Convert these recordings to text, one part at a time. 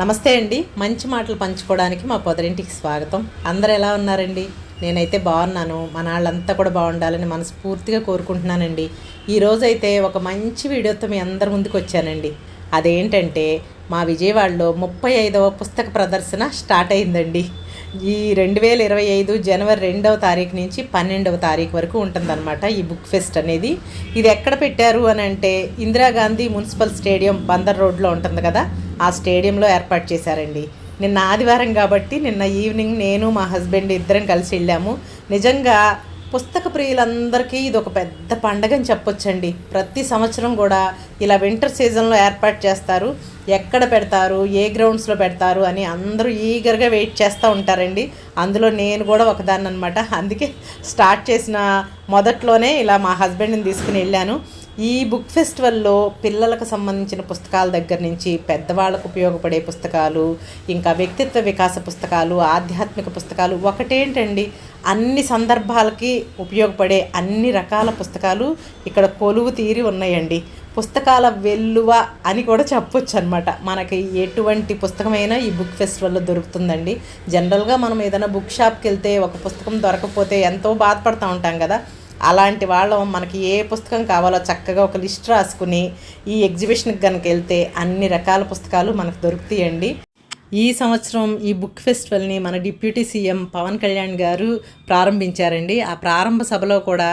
నమస్తే అండి. మంచి మాటలు పంచుకోవడానికి మా పొదరింటికి స్వాగతం. అందరూ ఎలా ఉన్నారండి? నేనైతే బాగున్నాను. మన వాళ్ళంతా కూడా బాగుండాలని మనస్ఫూర్తిగా కోరుకుంటున్నానండి. ఈరోజైతే ఒక మంచి వీడియోతో మీ అందరి ముందుకు వచ్చానండి. అదేంటంటే మా విజయవాడలో 35వ పుస్తక ప్రదర్శన స్టార్ట్ అయిందండి. ఈ 2025 జనవరి 2వ తారీఖు నుంచి 12వ తారీఖు వరకు ఉంటుందన్నమాట ఈ బుక్ ఫెస్ట్ అనేది. ఇది ఎక్కడ పెట్టారు అని అంటే ఇందిరాగాంధీ మున్సిపల్ స్టేడియం బందర్ రోడ్లో ఉంటుంది కదా, ఆ స్టేడియంలో ఏర్పాటు చేశారండి. నిన్న ఆదివారం కాబట్టి నిన్న ఈవినింగ్ నేను మా హస్బెండ్ ఇద్దరం కలిసి వెళ్ళాము. నిజంగా పుస్తక ప్రియులందరికీ ఇది ఒక పెద్ద పండగ అని చెప్పొచ్చండి. ప్రతి సంవత్సరం కూడా ఇలా వింటర్ సీజన్లో ఏర్పాటు చేస్తారు. ఎక్కడ పెడతారు, ఏ గ్రౌండ్స్లో పెడతారు అని అందరూ ఈగర్గా వెయిట్ చేస్తూ ఉంటారండి. అందులో నేను కూడా ఒకదాన్ని అనమాట. అందుకే స్టార్ట్ చేసిన మొదట్లోనే ఇలా మా హస్బెండ్ని తీసుకుని వెళ్ళాను. ఈ బుక్ ఫెస్టివల్లో పిల్లలకు సంబంధించిన పుస్తకాల దగ్గర నుంచి పెద్దవాళ్ళకు ఉపయోగపడే పుస్తకాలు, ఇంకా వ్యక్తిత్వ వికాస పుస్తకాలు, ఆధ్యాత్మిక పుస్తకాలు, ఒకటేంటండి అన్ని సందర్భాలకి ఉపయోగపడే అన్ని రకాల పుస్తకాలు ఇక్కడ కొలువు తీరి ఉన్నాయండి. పుస్తకాల వెల్లువ అని కూడా చెప్పొచ్చు అనమాట. మనకి ఎటువంటి పుస్తకమైనా ఈ బుక్ ఫెస్టివల్లో దొరుకుతుందండి. జనరల్గా మనం ఏదైనా బుక్ షాప్కి వెళ్తే ఒక పుస్తకం దొరకకపోతే ఎంతో బాధపడుతూ ఉంటాం కదా. అలాంటి వాళ్ళం మనకి ఏ పుస్తకం కావాలో చక్కగా ఒక లిస్ట్ రాసుకుని ఈ ఎగ్జిబిషన్కి కనుక వెళ్తే అన్ని రకాల పుస్తకాలు మనకు దొరుకుతాయండి. ఈ సంవత్సరం ఈ బుక్ ఫెస్టివల్ని మన డిప్యూటీ సీఎం పవన్ కళ్యాణ్ గారు ప్రారంభించారండి. ఆ ప్రారంభ సభలో కూడా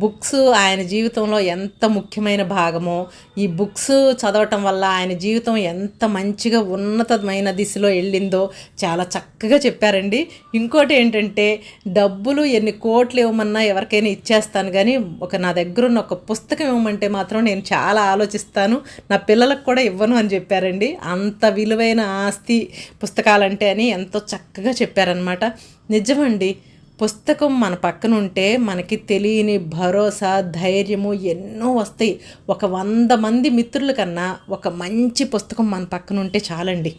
బుక్స్ ఆయన జీవితంలో ఎంత ముఖ్యమైన భాగమో, ఈ బుక్స్ చదవటం వల్ల ఆయన జీవితం ఎంత మంచిగా ఉన్నతమైన దిశలో వెళ్ళిందో చాలా చక్కగా చెప్పారండి. ఇంకోటి ఏంటంటే డబ్బులు ఎన్ని కోట్లు ఇవ్వమన్నా ఎవరికైనా ఇచ్చేస్తాను, కానీ నా దగ్గర ఉన్న ఒక పుస్తకం ఇవ్వమంటే మాత్రం నేను చాలా ఆలోచిస్తాను, నా పిల్లలకు కూడా ఇవ్వను అని చెప్పారండి. అంత విలువైన ఆస్తి పుస్తకాలంటే అని ఎంతో చక్కగా చెప్పారనమాట. నిజమండి, పుస్తకం మన పక్కన ఉంటే మనకి తెలియని భరోసా, ధైర్యము ఎన్నో వస్తాయి. ఒక 100 మంది మిత్రుల కన్నా ఒక మంచి పుస్తకం మన పక్కన ఉంటే చాలండి.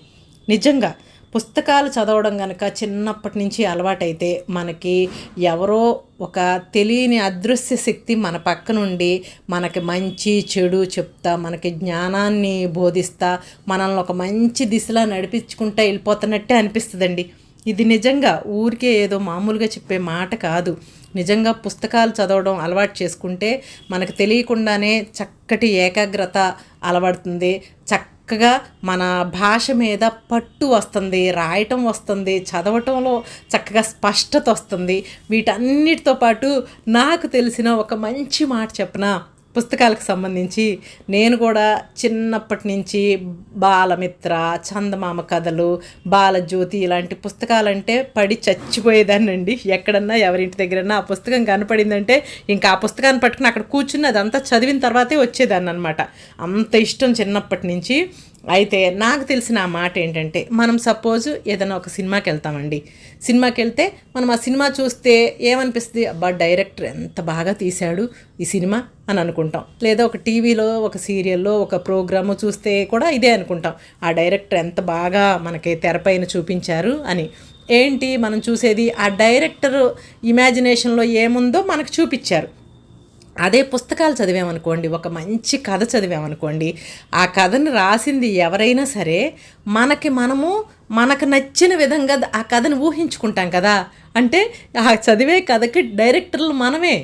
నిజంగా పుస్తకాలు చదవడం కనుక చిన్నప్పటి నుంచి అలవాటైతే మనకి ఎవరో ఒక తెలియని అదృశ్య శక్తి మన పక్క నుండి మనకి మంచి చెడు చెప్తా, మనకి జ్ఞానాన్ని బోధిస్తా, మనల్ని ఒక మంచి దిశలో నడిపించుకుంటా వెళ్ళిపోతున్నట్టే అనిపిస్తుందండి. ఇది నిజంగా ఊరికే ఏదో మామూలుగా చెప్పే మాట కాదు. నిజంగా పుస్తకాలు చదవడం అలవాటు చేసుకుంటే మనకు తెలియకుండానే చక్కటి ఏకాగ్రత అలవడుతుంది. చక్కగా మన భాష మీద పట్టు వస్తుంది, రాయటం వస్తుంది, చదవటంలో చక్కగా స్పష్టత వస్తుంది. వీటన్నిటితో పాటు నాకు తెలిసిన ఒక మంచి మాట చెప్పనా పుస్తకాలకు సంబంధించి. నేను కూడా చిన్నప్పటి నుంచి బాలమిత్ర, చందమామ కథలు, బాలజ్యోతి ఇలాంటి పుస్తకాలంటే పడి చచ్చిపోయేదాన్నండి. ఎక్కడన్నా ఎవరింటి దగ్గరన్నా ఆ పుస్తకం కనపడిందంటే ఇంకా ఆ పుస్తకాన్ని పట్టుకుని అక్కడ కూర్చుని అదంతా చదివిన తర్వాతే వచ్చేదాన్ని అనమాట. అంత ఇష్టం చిన్నప్పటి నుంచి. అయితే నాకు తెలిసిన ఆ మాట ఏంటంటే, మనం సపోజ్ ఏదైనా ఒక సినిమాకి వెళ్తామండి. సినిమాకి వెళ్తే మనం ఆ సినిమా చూస్తే ఏమనిపిస్తుంది, అబ్బా డైరెక్టర్ ఎంత బాగా తీశాడు ఈ సినిమా అని అనుకుంటాం. లేదా ఒక టీవీలో ఒక సీరియల్లో ఒక ప్రోగ్రాము చూస్తే కూడా ఇదే అనుకుంటాం, ఆ డైరెక్టర్ ఎంత బాగా మనకి తెరపైన చూపించారు అని. ఏంటి మనం చూసేది, ఆ డైరెక్టర్ ఇమాజినేషన్లో ఏముందో మనకు చూపించారు. అదే పుస్తకాలు చదివామనుకోండి, ఒక మంచి కథ చదివామనుకోండి, ఆ కథను రాసింది ఎవరైనా సరే మనకు నచ్చిన విధంగా ఆ కథను ఊహించుకుంటాం కదా. అంటే ఆ చదివే కథకి డైరెక్టర్లు మనమే.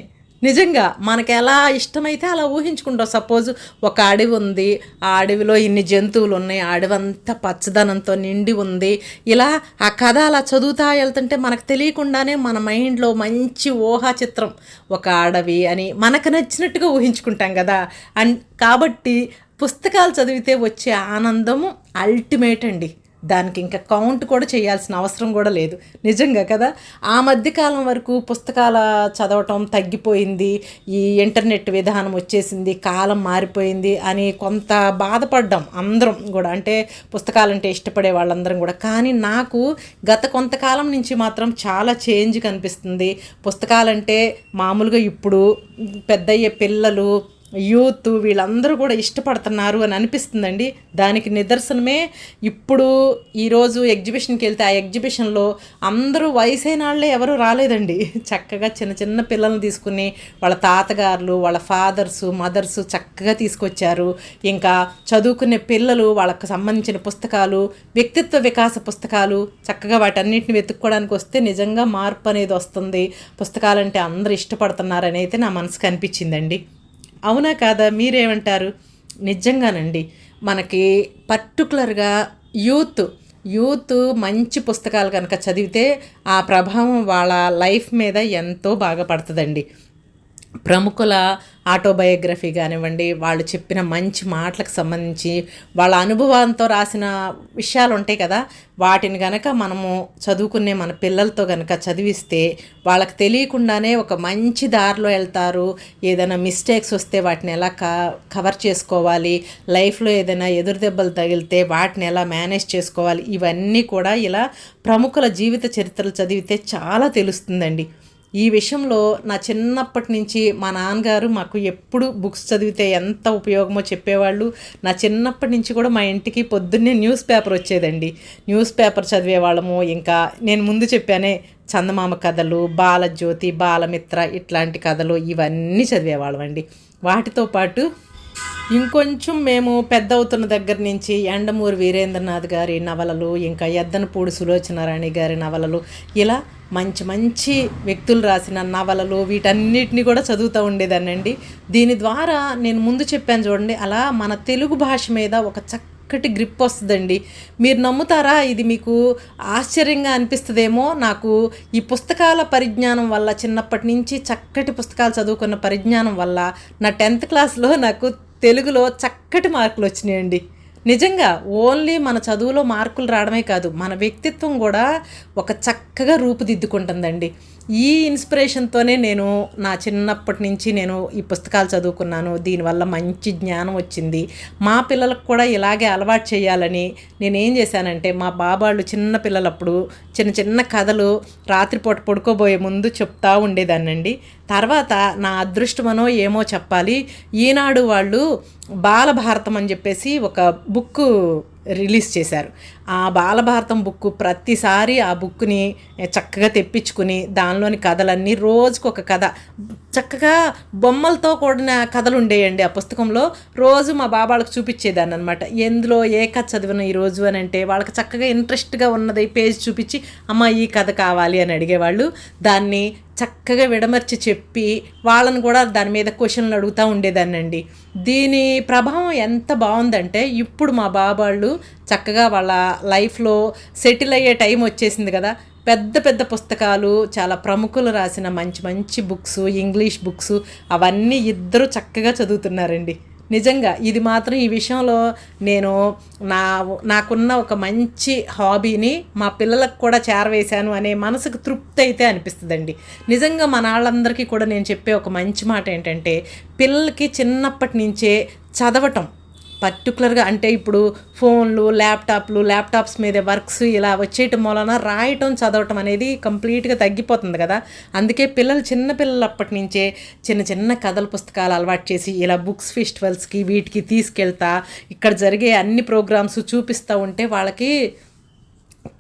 నిజంగా మనకి ఎలా ఇష్టమైతే అలా ఊహించుకుంటాం. సపోజ్ ఒక అడవి ఉంది, ఆ అడవిలో ఇన్ని జంతువులు ఉన్నాయి, ఆ అడవి అంతా పచ్చదనంతో నిండి ఉంది. ఇలా ఆ కథ అలా చదువుతా వెళ్తుంటే మనకు తెలియకుండానే మన మైండ్లో మంచి ఊహా చిత్రం, ఒక అడవి అని మనకు నచ్చినట్టుగా ఊహించుకుంటాం కదా. కాబట్టి పుస్తకాలు చదివితే వచ్చే ఆనందము అల్టిమేట్ అండి. దానికి ఇంకా కౌంట్ కూడా చేయాల్సిన అవసరం కూడా లేదు. నిజంగా కదా. ఆ మధ్యకాలం వరకు పుస్తకాల చదవటం తగ్గిపోయింది, ఈ ఇంటర్నెట్ విధానం వచ్చేసింది, కాలం మారిపోయింది అని కొంత బాధపడ్డాం అందరం కూడా. అంటే పుస్తకాలంటే ఇష్టపడే వాళ్ళందరం కూడా. కానీ నాకు గత కొంతకాలం నుంచి మాత్రం చాలా చేంజ్ కనిపిస్తుంది. పుస్తకాలంటే మామూలుగా ఇప్పుడు పెద్దయ్యే పిల్లలు యూత్ వీళ్ళందరూ కూడా ఇష్టపడుతున్నారు అని అనిపిస్తుందండి. దానికి నిదర్శనమే ఇప్పుడు ఈరోజు ఎగ్జిబిషన్కి వెళ్తే ఆ ఎగ్జిబిషన్లో అందరూ వయసైన వాళ్ళే ఎవరు రాలేదండి. చక్కగా చిన్న చిన్న పిల్లల్ని తీసుకుని వాళ్ళ తాతగారులు, వాళ్ళ ఫాదర్సు, మదర్సు చక్కగా తీసుకొచ్చారు. ఇంకా చదువుకునే పిల్లలు, వాళ్ళకు సంబంధించిన పుస్తకాలు, వ్యక్తిత్వ వికాస పుస్తకాలు చక్కగా వాటన్నిటిని వెతుక్కోవడానికి వస్తే నిజంగా మార్పు అనేది వస్తుంది. పుస్తకాలంటే అందరూ ఇష్టపడుతున్నారని అయితే నా మనసుకు అనిపించిందండి. అవునా కాదా, మీరేమంటారు? నిజంగానండి, మనకి పర్టికులర్గా యూత్ మంచి పుస్తకాలు కనుక చదివితే ఆ ప్రభావం వాళ్ళ లైఫ్ మీద ఎంతో బాగా పడుతుందండి. ప్రముఖుల ఆటోబయోగ్రఫీ కానివ్వండి, వాళ్ళు చెప్పిన మంచి మాటలకు సంబంధించి వాళ్ళ అనుభవంతో రాసిన విషయాలు ఉంటాయి కదా, వాటిని కనుక మనము చదువుకునే మన పిల్లలతో కనుక చదివిస్తే వాళ్ళకి తెలియకుండానే ఒక మంచి దారిలో వెళ్తారు. ఏదైనా మిస్టేక్స్ వస్తే వాటిని ఎలా కవర్ చేసుకోవాలి, లైఫ్లో ఏదైనా ఎదురు దెబ్బలు తగిలితే వాటిని ఎలా మేనేజ్ చేసుకోవాలి, ఇవన్నీ కూడా ఇలా ప్రముఖుల జీవిత చరిత్రలు చదివితే చాలా తెలుస్తుందండి. ఈ విషయంలో నా చిన్నప్పటి నుంచి మా నాన్నగారు మాకు ఎప్పుడు బుక్స్ చదివితే ఎంత ఉపయోగమో చెప్పేవాళ్ళు. నా చిన్నప్పటి నుంచి కూడా మా ఇంటికి పొద్దున్నే న్యూస్ పేపర్ వచ్చేదండి. న్యూస్ పేపర్ చదివేవాళ్ళము. ఇంకా నేను ముందు చెప్పానే, చందమామ కథలు, బాలజ్యోతి, బాలమిత్ర ఇట్లాంటి కథలు ఇవన్నీ చదివేవాళ్ళం అండి. వాటితో పాటు ఇంకొంచెం మేము పెద్ద అవుతున్న దగ్గర నుంచి యండమూరి వీరేంద్రనాథ్ గారి నవలలు, ఇంకా ఎద్దనపూడి సులోచనారాణి గారి నవలలు, ఇలా మంచి మంచి వ్యక్తులు రాసిన నవలలు వీటన్నిటిని కూడా చదువుతూ ఉండేదాన్నండి. దీని ద్వారా నేను ముందు చెప్పాను చూడండి, అలా మన తెలుగు భాష మీద ఒక చక్కటి గ్రిప్ వస్తుందండి. మీరు నమ్ముతారా? ఇది మీకు ఆశ్చర్యంగా అనిపిస్తుందేమో. నాకు ఈ పుస్తకాల పరిజ్ఞానం వల్ల, చిన్నప్పటి నుంచి చక్కటి పుస్తకాలు చదువుకున్న పరిజ్ఞానం వల్ల నా 10th క్లాస్లో నాకు తెలుగులో చక్కటి మార్కులు వచ్చినాయండి. నిజంగా ఓన్లీ మన చదువులో మార్కులు రావడమే కాదు, మన వ్యక్తిత్వం కూడా ఒక చక్కగా రూపుదిద్దుకుంటుందండి. ఈ ఇన్స్పిరేషన్తోనే నేను నా చిన్నప్పటి నుంచి నేను ఈ పుస్తకాలు చదువుకున్నాను. దీనివల్ల మంచి జ్ఞానం వచ్చింది. మా పిల్లలకు కూడా ఇలాగే అలవాటు చేయాలని నేనేం చేశానంటే, మా బాబాళ్ళు చిన్న పిల్లలప్పుడు చిన్న చిన్న కథలు రాత్రిపూట పడుకోబోయే ముందు చెప్తా ఉండేదాన్నండి. తర్వాత నా అదృష్టమనో ఏమో చెప్పాలి, ఈనాడు వాళ్ళు బాలభారతం అని చెప్పేసి ఒక బుక్ రిలీజ్ చేశారు. ఆ బాలభారతం బుక్ ప్రతిసారి ఆ బుక్ని చక్కగా తెప్పించుకుని దానిలోని కథలన్నీ రోజుకొక కథ, చక్కగా బొమ్మలతో కూడిన కథలు ఉండేయండి ఆ పుస్తకంలో. రోజు మా బాబాళ్ళకు చూపించేదాన్ని అనమాట. ఎందులో ఏ కథ చదివిన ఈరోజు అని అంటే వాళ్ళకి చక్కగా ఇంట్రెస్ట్గా ఉన్నది పేజ్ చూపించి, అమ్మ ఈ కథ కావాలి అని అడిగేవాళ్ళు. దాన్ని చక్కగా విడమర్చి చెప్పి వాళ్ళని కూడా దాని మీద క్వశ్చన్లు అడుగుతూ ఉండేదాన్నండి. దీని ప్రభావం ఎంత బాగుందంటే, ఇప్పుడు మా బాబాళ్ళు చక్కగా వాళ్ళ లైఫ్లో సెటిల్ అయ్యే టైం వచ్చేసింది కదా, పెద్ద పెద్ద పుస్తకాలు, చాలా ప్రముఖులు రాసిన మంచి మంచి బుక్స్, ఇంగ్లీష్ బుక్స్ అవన్నీ ఇద్దరు చక్కగా చదువుతున్నారండి. నిజంగా ఇది మాత్రం ఈ విషయంలో నేను నాకున్న ఒక మంచి హాబీని మా పిల్లలకు కూడా చేరవేశాను అనే మనసుకు తృప్తి అయితే అనిపిస్తుందండి. నిజంగా మన వాళ్ళందరికీ కూడా నేను చెప్పే ఒక మంచి మాట ఏంటంటే, పిల్లలకి చిన్నప్పటి నుంచే చదవటం, పర్టికులర్గా అంటే ఇప్పుడు ఫోన్లు, ల్యాప్టాప్స్ మీద వర్క్స్ ఇలా వచ్చేయటం వలన రాయటం, చదవటం అనేది కంప్లీట్గా తగ్గిపోతుంది కదా. అందుకే చిన్నపిల్లలు అప్పటి నుంచే చిన్న చిన్న కథల పుస్తకాలు అలవాటు చేసి ఇలా బుక్స్ ఫెస్టివల్స్కి వీటికి తీసుకెళ్తా, ఇక్కడ జరిగే అన్ని ప్రోగ్రామ్స్ చూపిస్తూ ఉంటే వాళ్ళకి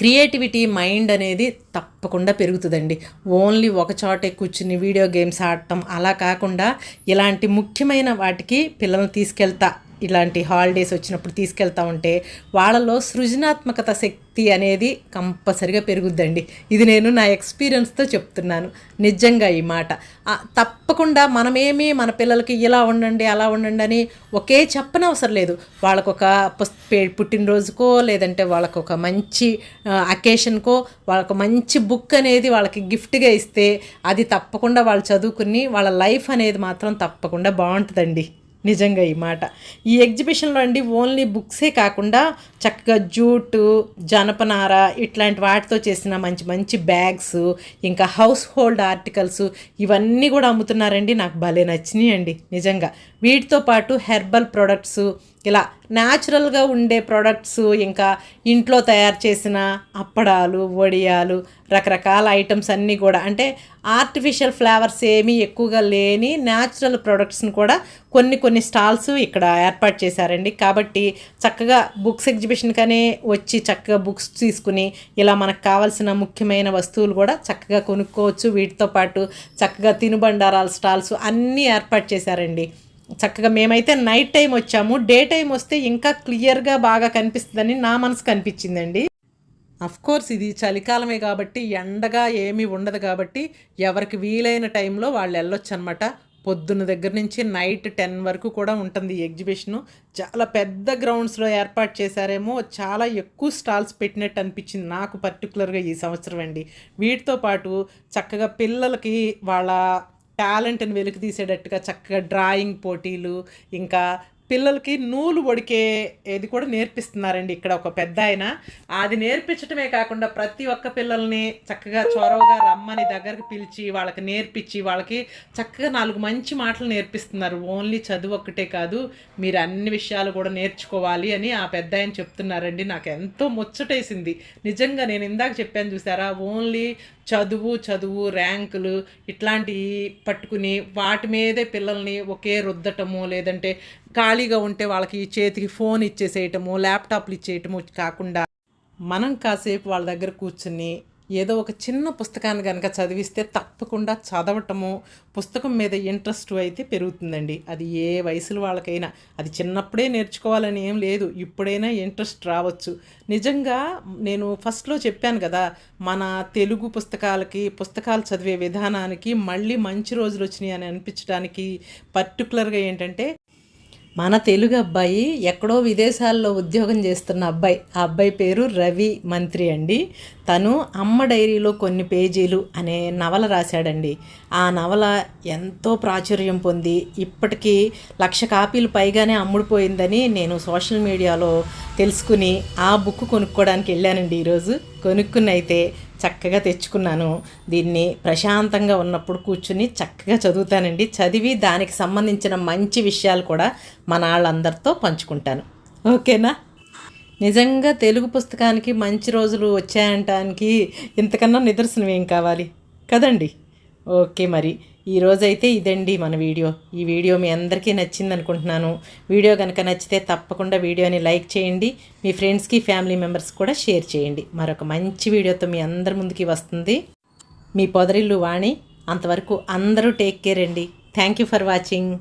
క్రియేటివిటీ మైండ్ అనేది తప్పకుండా పెరుగుతుందండి. ఓన్లీ ఒక చోటే కూర్చుని వీడియో గేమ్స్ ఆడటం అలా కాకుండా ఇలాంటి ముఖ్యమైన వాటికి పిల్లల్ని తీసుకెళ్తా, ఇలాంటి హాలిడేస్ వచ్చినప్పుడు తీసుకెళ్తా ఉంటే వాళ్ళలో సృజనాత్మకత శక్తి అనేది కంపల్సరిగా పెరుగుద్దండి. ఇది నేను నా ఎక్స్పీరియన్స్తో చెప్తున్నాను. నిజంగా ఈ మాట తప్పకుండా మనమేమి మన పిల్లలకి ఇలా ఉండండి అలా ఉండండి అని ఒకే చెప్పనవసరం లేదు. వాళ్ళకొక పుట్టినరోజుకో లేదంటే వాళ్ళకొక మంచి అకేషన్కో వాళ్ళకు మంచి బుక్ అనేది వాళ్ళకి గిఫ్ట్గా ఇస్తే అది తప్పకుండా వాళ్ళు చదువుకుని వాళ్ళ లైఫ్ అనేది మాత్రం తప్పకుండా బాగుంటుందండి. నిజంగా ఈ మాట. ఈ ఎగ్జిబిషన్లో అండి ఓన్లీ బుక్సే కాకుండా చక్కగా జూటు, జనపనార ఇట్లాంటి వాటితో చేసిన మంచి మంచి బ్యాగ్స్, ఇంకా హౌస్ హోల్డ్ ఆర్టికల్స్ ఇవన్నీ కూడా అమ్ముతున్నారండి. నాకు భలే నచ్చినాయి అండి నిజంగా. వీటితో పాటు హెర్బల్ ప్రొడక్ట్స్, ఇలా న్యాచురల్గా ఉండే ప్రోడక్ట్స్, ఇంకా ఇంట్లో తయారు చేసిన అప్పడాలు, వడియాలు, రకరకాల ఐటమ్స్ అన్నీ కూడా, అంటే ఆర్టిఫిషియల్ ఫ్లేవర్స్ ఏమీ ఎక్కువగా లేని న్యాచురల్ ప్రోడక్ట్స్ని కూడా కొన్ని స్టాల్స్ ఇక్కడ ఏర్పాటు చేశారండి. కాబట్టి చక్కగా బుక్స్ ఎగ్జిబిషన్కనే వచ్చి చక్కగా బుక్స్ తీసుకుని ఇలా మనకు కావాల్సిన ముఖ్యమైన వస్తువులు కూడా చక్కగా కొనుక్కోవచ్చు. వీటితో పాటు చక్కగా తినుబండారాల స్టాల్స్ అన్నీ ఏర్పాటు చేశారండి. చక్కగా మేమైతే నైట్ టైం వచ్చాము. డే టైం వస్తే ఇంకా క్లియర్గా బాగా కనిపిస్తుందని నా మనసుకు అనిపించిందండి. కోర్స్ ఇది చలికాలమే కాబట్టి ఎండగా ఏమీ ఉండదు కాబట్టి ఎవరికి వీలైన టైంలో వాళ్ళు వెళ్ళొచ్చు అనమాట. పొద్దున్న దగ్గర నుంచి నైట్ 10 వరకు కూడా ఉంటుంది ఈ ఎగ్జిబిషను. చాలా పెద్ద గ్రౌండ్స్లో ఏర్పాటు చేశారేమో, చాలా ఎక్కువ స్టాల్స్ పెట్టినట్టు అనిపించింది నాకు పర్టికులర్గా ఈ సంవత్సరం అండి. వీటితో పాటు చక్కగా పిల్లలకి వాళ్ళ టాలెంట్ని వెలికి తీసేటట్టుగా చక్కగా డ్రాయింగ్ పోటీలు, ఇంకా పిల్లలకి నూలు వడికే ఇది కూడా నేర్పిస్తున్నారండి ఇక్కడ ఒక పెద్ద ఆయన. అది నేర్పించడమే కాకుండా ప్రతి ఒక్క పిల్లల్ని చక్కగా చొరవగా రమ్మని దగ్గరికి పిలిచి వాళ్ళకి నేర్పించి వాళ్ళకి చక్కగా 4 మంచి మాటలు నేర్పిస్తున్నారు. ఓన్లీ చదువు ఒక్కటే కాదు, మీరు అన్ని విషయాలు కూడా నేర్చుకోవాలి అని ఆ పెద్ద ఆయన చెప్తున్నారండి. నాకు ఎంతో ముచ్చటేసింది నిజంగా. నేను ఇందాక చెప్పాను చూసారా, ఓన్లీ చదువు ర్యాంకులు ఇట్లాంటివి పట్టుకుని వాటి మీదే పిల్లల్ని ఒకే రుద్దటము, లేదంటే ఖాళీగా ఉంటే వాళ్ళకి చేతికి ఫోన్ ఇచ్చేసేయటము, ల్యాప్టాప్లు ఇచ్చేయటము కాకుండా మనం కాసేపు వాళ్ళ దగ్గర కూర్చుని ఏదో ఒక చిన్న పుస్తకాన్ని కనుక చదివిస్తే తప్పకుండా చదవటము, పుస్తకం మీద ఇంట్రెస్ట్ అయితే పెరుగుతుందండి. అది ఏ వయసులో వాళ్ళకైనా, అది చిన్నప్పుడే నేర్చుకోవాలని ఏం లేదు, ఇప్పుడైనా ఇంట్రెస్ట్ రావచ్చు. నిజంగా నేను ఫస్ట్లో చెప్పాను కదా, మన తెలుగు పుస్తకాలు చదివే విధానానికి మళ్ళీ మంచి రోజులు వచ్చినాయి అని అనిపించడానికి పర్టికులర్గా ఏంటంటే, మన తెలుగు అబ్బాయి ఎక్కడో విదేశాల్లో ఉద్యోగం చేస్తున్న అబ్బాయి, ఆ అబ్బాయి పేరు రవి మంత్రి అండి. తను అమ్మ డైరీలో కొన్ని పేజీలు అనే నవల రాశాడండి. ఆ నవల ఎంతో ప్రాచుర్యం పొంది ఇప్పటికీ 1,00,000 కాపీలు పైగానే అమ్ముడుపోయిందని నేను సోషల్ మీడియాలో తెలుసుకుని ఆ బుక్ కొనుక్కోవడానికి వెళ్ళానండి. ఈరోజు కొనుక్కుని అయితే చక్కగా తెచ్చుకున్నాను. దీన్ని ప్రశాంతంగా ఉన్నప్పుడు కూర్చుని చక్కగా చదువుతానండి. చదివి దానికి సంబంధించిన మంచి విషయాలు కూడా మన వాళ్ళందరితో పంచుకుంటాను. ఓకేనా? నిజంగా తెలుగు పుస్తకానికి మంచి రోజులు వచ్చాయంటానికి ఇంతకన్నా నిదర్శనం ఏం కావాలి కదండి. ఓకే, మరి ఈరోజైతే ఇదండి మన వీడియో. ఈ వీడియో మీ అందరికీ నచ్చింది అనుకుంటున్నాను. వీడియో కనుక నచ్చితే తప్పకుండా వీడియోని లైక్ చేయండి, మీ ఫ్రెండ్స్కి ఫ్యామిలీ మెంబర్స్ కూడా షేర్ చేయండి. మరొక మంచి వీడియోతో మీ అందరి ముందుకి వస్తుంది మీ పొదరిల్లు వాణి. అంతవరకు అందరూ టేక్ కేర్ అండి. Thank you for watching.